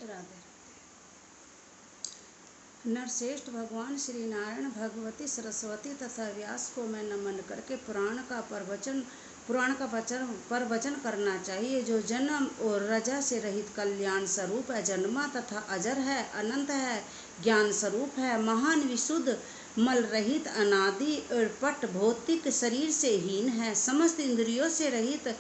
राधे। नरश्रेष्ठ भगवान श्री नारायण, भगवती सरस्वती तथा व्यास को मैं नमन करके पुराण का प्रवचन करना चाहिए, जो जन्म और रजा से रहित कल्याण स्वरूप है, जन्मा तथा अजर है, अनंत है, ज्ञान स्वरूप है, महान विशुद्ध मल रहित, अनादि पट भौतिक शरीर से हीन है, समस्त इंद्रियों से रहित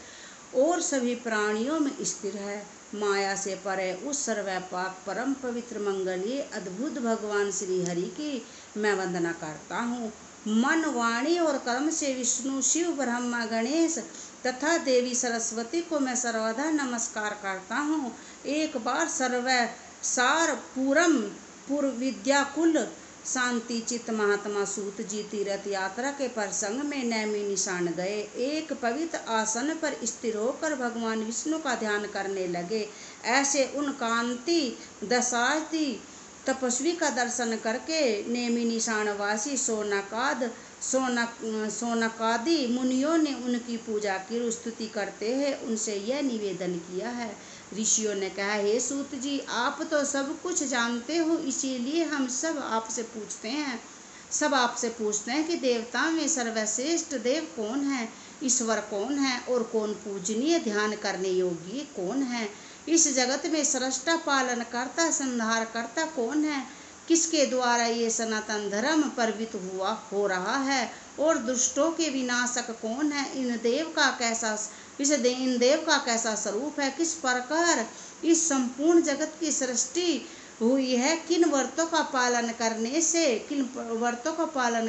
और सभी प्राणियों में स्थिर है, माया से परे उस सर्वव्यापक परम पवित्र मंगलीय अद्भुत भगवान श्री हरि की मैं वंदना करता हूँ। मन, वाणी और कर्म से विष्णु, शिव, ब्रह्मा, गणेश तथा देवी सरस्वती को मैं सर्वदा नमस्कार करता हूँ। एक बार सर्वसार पूर्व विद्याकुल शांति चित्त महात्मा सूत जी तीर्थ यात्रा के प्रसंग में नैमी निशान गए। एक पवित्र आसन पर स्थिर होकर भगवान विष्णु का ध्यान करने लगे। ऐसे उन कांति दशाती तपस्वी का दर्शन करके नेमी निशानवासी सोनकादि मुनियों ने उनकी पूजा की। स्तुति करते हैं उनसे यह निवेदन किया है। ऋषियों ने कहा, हे सूत जी, आप तो सब कुछ जानते हो, इसीलिए हम सब आपसे पूछते हैं कि देवताओं में सर्वश्रेष्ठ देव कौन है, ईश्वर कौन है और कौन पूजनीय, ध्यान करने योग्य कौन है। इस जगत में सृष्टा, पालन करता, संहार करता कौन है। किसके द्वारा ये सनातन धर्म प्रवृत्त हो रहा है और दुष्टों के विनाशक कौन है। इन देव का कैसा स्वरूप है, किस प्रकार इस संपूर्ण जगत की सृष्टि हुई है, किन व्रतों का पालन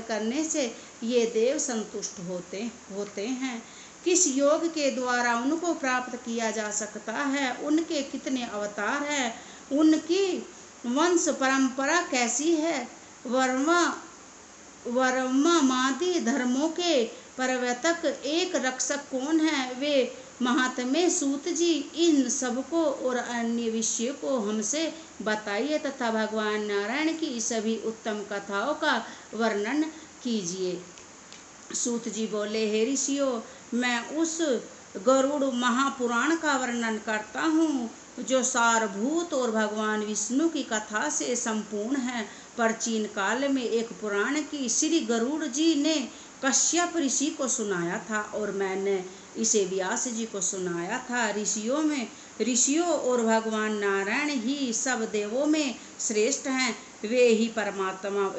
करने से ये देव संतुष्ट होते हैं, किस योग के द्वारा उनको प्राप्त किया जा सकता है, उनके कितने अवतार हैं, उनकी वंश परंपरा कैसी है, वर्मादि धर्मों के प्रवर्तक एक रक्षक कौन है। वे महात्मे सूत जी, इन सबको और अन्य विषयों को हमसे बताइए तथा भगवान नारायण की सभी उत्तम कथाओं का वर्णन कीजिए। सूत जी बोले, हे ऋषियों, मैं उस गरुड़ महापुराण का वर्णन करता हूँ जो सारभूत और भगवान विष्णु की कथा से संपूर्ण है। प्राचीन काल में एक पुराण की श्री गरुड़ जी ने कश्यप ऋषि को सुनाया था और मैंने इसे व्यास जी को सुनाया था। ऋषियों और भगवान नारायण ही सब देवों में श्रेष्ठ हैं। वे ही परमात्मा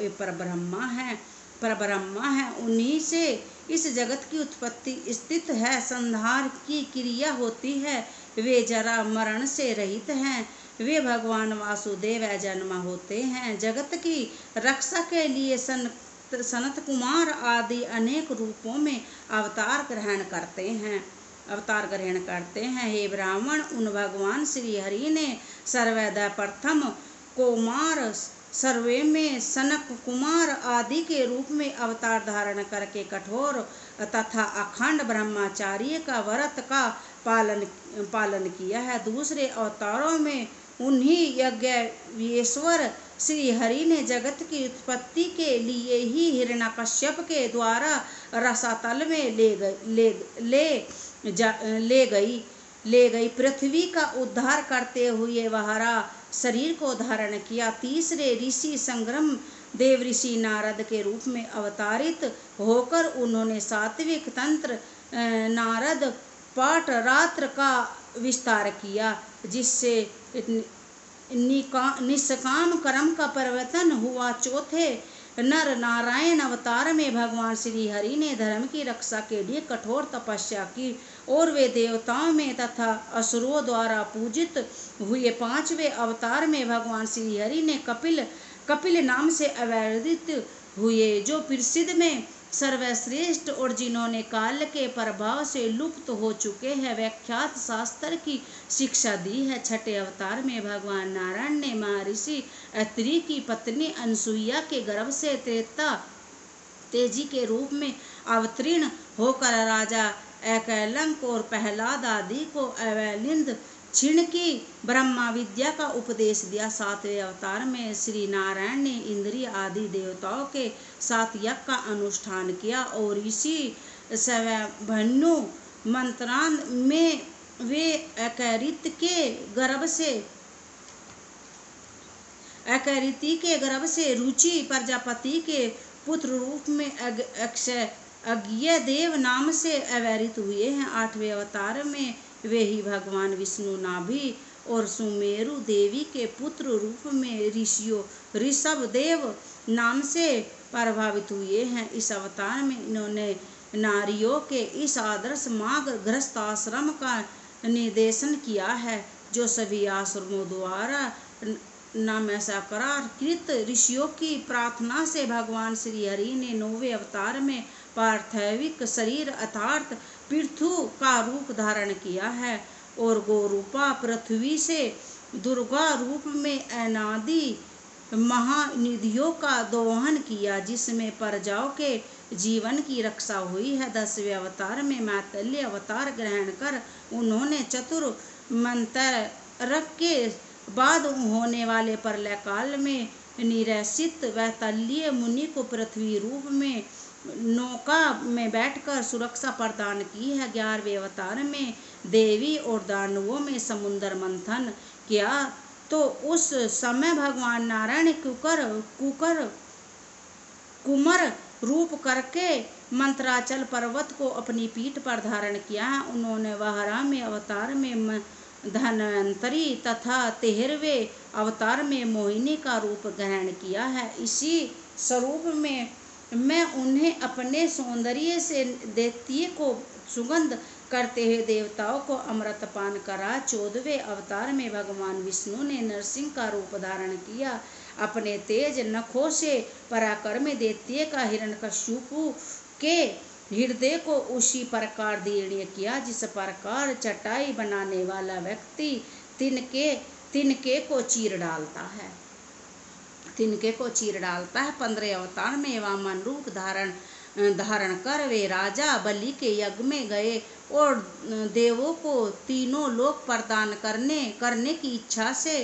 परब्रह्मा है। उन्हीं से इस जगत की उत्पत्ति, स्थिति है, संहार की क्रिया होती है। वे जरा मरण से रहित हैं। वे भगवान वासुदेव जन्म होते हैं। जगत की रक्षा के लिए सनत कुमार आदि अनेक रूपों में अवतार ग्रहण करते हैं। हे ब्राह्मण, उन भगवान श्री हरि ने सर्वदा प्रथम कुमार सर्वे में सनक कुमार आदि के रूप में अवतार धारण करके कठोर तथा अखंड ब्रह्मचार्य का व्रत का पालन किया है। दूसरे अवतारों में उन्हीं यज्ञेश्वर श्री हरि ने जगत की उत्पत्ति के लिए ही हिरण्यकश्यप के द्वारा रसातल में ले गई पृथ्वी का उद्धार करते हुए वहरा शरीर को धारण किया। तीसरे ऋषि संग्राम देव ऋषि नारद के रूप में अवतारित होकर उन्होंने सात्विक तंत्र नारद पाठ रात्र का विस्तार किया, जिससे निष्काम कर्म का परिवर्तन हुआ। चौथे नर नारायण अवतार में भगवान श्री हरि ने धर्म की रक्षा के लिए कठोर तपस्या की और वे देवताओं में तथा असुरों द्वारा पूजित हुए। पांचवें अवतार में भगवान श्री हरि ने कपिल नाम से अवतरित हुए, जो प्रसिद्ध में सर्वश्रेष्ठ और जिन्होंने काल के प्रभाव से लुप्त हो चुके हैं व्याख्यात शास्त्र की शिक्षा दी है। छठे अवतार में भगवान नारायण ने महर्षि अत्रि की पत्नी अनसुईया के गर्भ से तेजी के रूप में अवतीर्ण होकर राजा एकलंक और प्रहलाद आदि को अवलिंद क्षीण की ब्रह्मा विद्या का उपदेश दिया। सातवें अवतार में श्री नारायण ने इंद्रिय आदि देवताओं के साथ यज्ञ का अनुष्ठान किया और इसी सवभन्नु मंत्रांत में वे अकरित के गर्भ से अकैरिति के गर्भ से रुचि प्रजापति के पुत्र रूप में अज्ञेय देव नाम से अवतरित हुए हैं। 8वें अवतार में वे ही भगवान विष्णु नाभि और सुमेरु देवी के पुत्र रूप में ऋषभ देव नाम से प्रभावित हुए हैं। इस अवतार में इन्होंने नारियों के इस आदर्श मार्ग गृहस्थाश्रम का निर्देशन किया है जो सभी आश्रमों द्वारा नमस्काराकृत ऋषियों की प्रार्थना से भगवान श्री हरि ने 9वें अवतार में पार्थिव शरीर अर्थात पृथु का रूप धारण किया है और गोरूपा पृथ्वी से दुर्गा रूप में अनादि महानिधियों का दोहन किया जिसमें प्रजाओं के जीवन की रक्षा हुई है। 10वें अवतार में मैथिल्य अवतार ग्रहण कर उन्होंने चतुर मंत्र के बाद होने वाले प्रलय काल में निरसित वैतल्य मुनि को पृथ्वी रूप में नौका में बैठकर सुरक्षा प्रदान की है। 11वें अवतार में देवी और दानवों में समुद्र मंथन किया तो उस समय भगवान नारायण कुमर रूप करके मंत्राचल पर्वत को अपनी पीठ पर धारण किया है। उन्होंने 12वें अवतार में धन्वंतरी तथा 13वें अवतार में मोहिनी का रूप ग्रहण किया है। इसी स्वरूप में मैं उन्हें अपने सौंदर्य से दैत्य को सुगंध करते हुए देवताओं को अमृतपान करा। 14वें अवतार में भगवान विष्णु ने नरसिंह का रूप धारण किया। अपने तेज नखों से पराक्रमी दैत्य का हिरण्यकशिपु के हृदय को उसी प्रकार दीर्ण किया जिस प्रकार चटाई बनाने वाला व्यक्ति तिनके को चीर डालता है। 15वें अवतार में वामन रूप धारण कर वे राजा बलि के यज्ञ में गए और देवों को तीनों लोक प्रदान करने की इच्छा से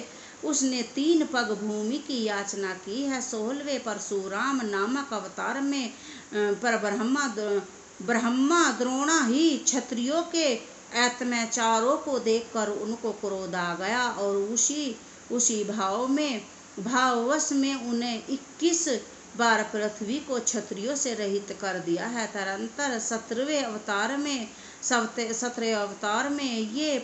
उसने 3 पग भूमि की याचना की है। 16वें परशुराम नामक अवतार में ब्रह्मा द्रोणा ही क्षत्रियों के अत्याचारों को देखकर उनको क्रोध आ गया और उसी भाववश में उन्हें 21 बार पृथ्वी को क्षत्रियों से रहित कर दिया है। तदनंतर 17वें अवतार में ये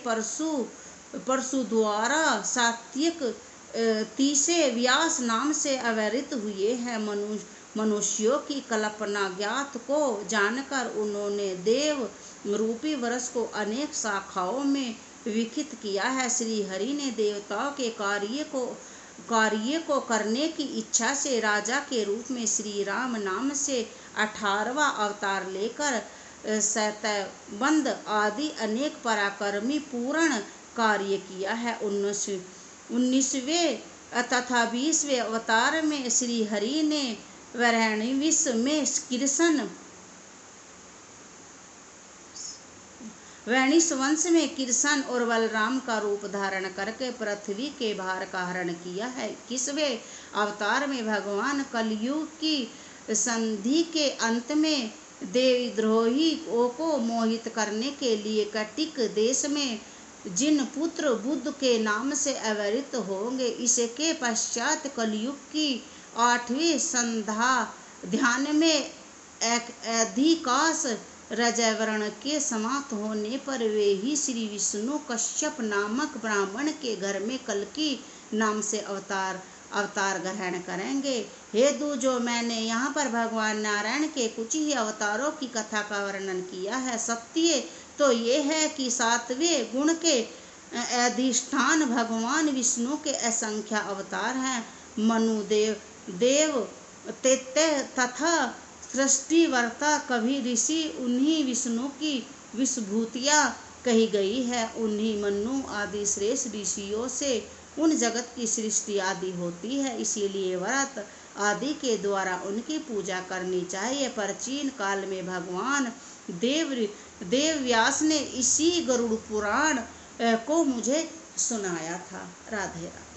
परशु द्वारा सात्विक 30 व्यास नाम से अवतरित हुए हैं। मनुष्यों की कल्पना ज्ञात को जानकर उन्होंने देव रूपी वृक्ष को अनेक शाखाओं में विकसित किया है। श्री हरि ने देवताओं के कार्य को करने की इच्छा से राजा के रूप में श्री राम नाम से 18वां अवतार लेकर शतबंध आदि अनेक पराक्रमी पूर्ण कार्य किया है। 19वें तथा 20वें अवतार में श्री हरि ने वैणिश वंश में कृष्ण और बलराम का रूप धारण करके पृथ्वी के भार का हरण किया है। 21वें अवतार में भगवान कलयुग की संधि के अंत में देवद्रोहियों को मोहित करने के लिए कटिक देश में जिन पुत्र बुद्ध के नाम से अवतरित होंगे। इसके पश्चात कलयुग की 8वीं संध्या ध्यान में अधिकांश रजवर्ण के समाप्त होने पर वे ही श्री विष्णु कश्यप नामक ब्राह्मण के घर में कल्कि नाम से अवतार ग्रहण करेंगे। हे जो मैंने यहाँ पर भगवान नारायण के कुछ ही अवतारों की कथा का वर्णन किया है। सत्य तो ये है कि 7वें गुण के अधिष्ठान भगवान विष्णु के असंख्य अवतार हैं। मनु देव तथा सृष्टिवर्ता कभी ऋषि उन्हीं विष्णु की विषभूतियाँ कही गई है। उन्हीं मनु आदि श्रेष्ठ ऋषियों से उन जगत की सृष्टि आदि होती है। इसीलिए व्रत आदि के द्वारा उनकी पूजा करनी चाहिए। प्राचीन काल में भगवान देव व्यास ने इसी गरुड़ पुराण को मुझे सुनाया था। राधे राधे।